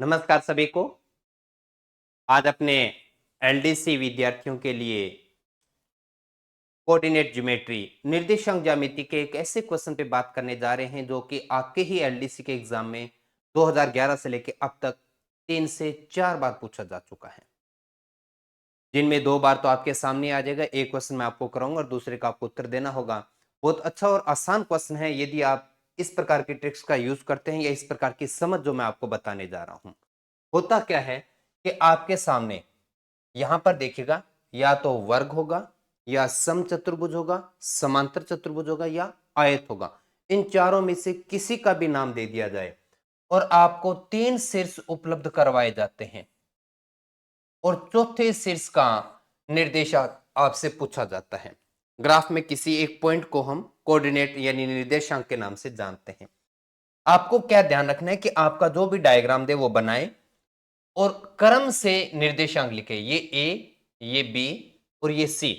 नमस्कार सभी को। आज अपने एलडीसी विद्यार्थियों के लिए कोऑर्डिनेट ज्योमेट्री निर्देशांक ज्यामिति के एक ऐसे क्वेश्चन पे बात करने जा रहे हैं जो कि आपके ही एलडीसी के एग्जाम में 2011 से लेके अब तक 3 से 4 बार पूछा जा चुका है, जिनमें 2 बार तो आपके सामने आ जाएगा। एक क्वेश्चन मैं आपको कराऊंगा और दूसरे का आपको उत्तर देना होगा। बहुत अच्छा और आसान क्वेश्चन है यदि आप इस प्रकार की ट्रिक्स का यूज करते हैं या इस प्रकार की समझ जो मैं आपको बताने जा रहा हूं। होता क्या है कि आपके सामने यहां पर देखिएगा, या तो वर्ग होगा या समचतुर्भुज होगा, समांतर चतुर्भुज होगा या आयत होगा। इन चारों में से किसी का भी नाम दे दिया जाए और आपको 3 शीर्ष उपलब्ध करवाए जाते हैं और चौथे शीर्ष का निर्देशांक आपसे पूछा जाता है। ग्राफ में किसी एक पॉइंट को हम कोऑर्डिनेट यानी निर्देशांक के नाम से जानते हैं। आपको क्या ध्यान रखना है कि आपका जो भी डायग्राम दे वो बनाए और क्रम से निर्देशांक लिखे। ये ए, ये बी और ये सी।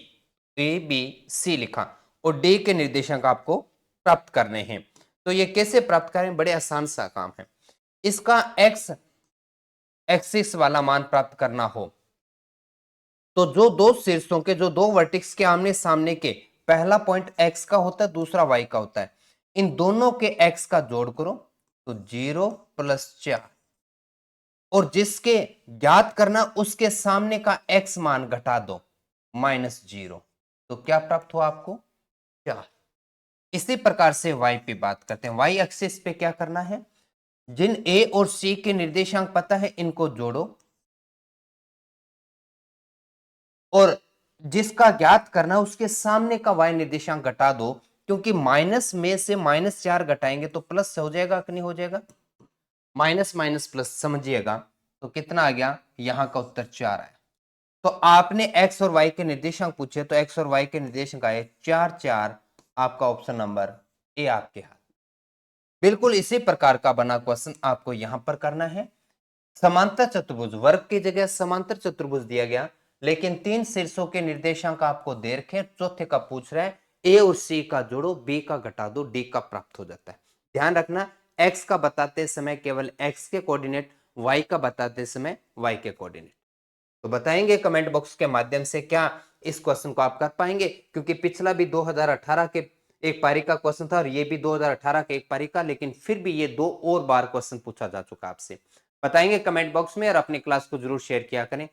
ए बी सी लिखा और डी के निर्देशांक आपको प्राप्त करने हैं। तो ये कैसे प्राप्त करें? बड़े आसान सा काम है। इसका एक्स एक्सिस वाला मान प्राप्त करना हो तो जो दो शीर्षों के जो दो वर्टिक्स के आमने सामने के पहला पॉइंट एक्स का होता है, दूसरा वाई का होता है। इन दोनों के एक्स का जोड़ करो तो 0 + 4 और जिसके ज्ञात करना उसके सामने का x मान घटा दो -0। तो क्या प्राप्त हुआ आपको? 4। इसी प्रकार से y पे बात करते हैं। y एक्सिस पे क्या करना है? जिन a और c के निर्देशांक पता है इनको जोड़ो और जिसका ज्ञात करना उसके सामने का y निर्देशांक घटा दो, क्योंकि माइनस में से -4 घटाएंगे तो प्लस हो जाएगा कि नहीं हो जाएगा? माइनस माइनस प्लस समझिएगा। तो कितना आ गया? यहां का उत्तर 4 आया। तो आपने x और y के निर्देशांक पूछे तो x और y के निर्देशांक आए 4 4। आपका ऑप्शन नंबर ए आपके हाथ। बिल्कुल इसी प्रकार का बना क्वेश्चन आपको यहां पर करना है। समांतर चतुर्भुज, वर्ग की जगह समांतर चतुर्भुज दिया गया, लेकिन 3 शीर्षों के निर्देशांक आपको दे रखे, चौथे का पूछ रहा है। ए और सी का जोड़ो, बी का घटा दो, डी का प्राप्त हो जाता है। ध्यान रखना, एक्स का बताते समय केवल एक्स के कोऑर्डिनेट, वाई का बताते समय वाई के कोऑर्डिनेट। तो बताएंगे कमेंट बॉक्स के माध्यम से क्या इस क्वेश्चन को आप कर पाएंगे, क्योंकि पिछला भी 2018 के एक पारी का क्वेश्चन था और ये भी 2018 के एक पारी का, लेकिन फिर भी ये 2 और बार क्वेश्चन पूछा जा चुका आपसे। बताएंगे कमेंट बॉक्स में और अपनी क्लास को जरूर शेयर किया करें।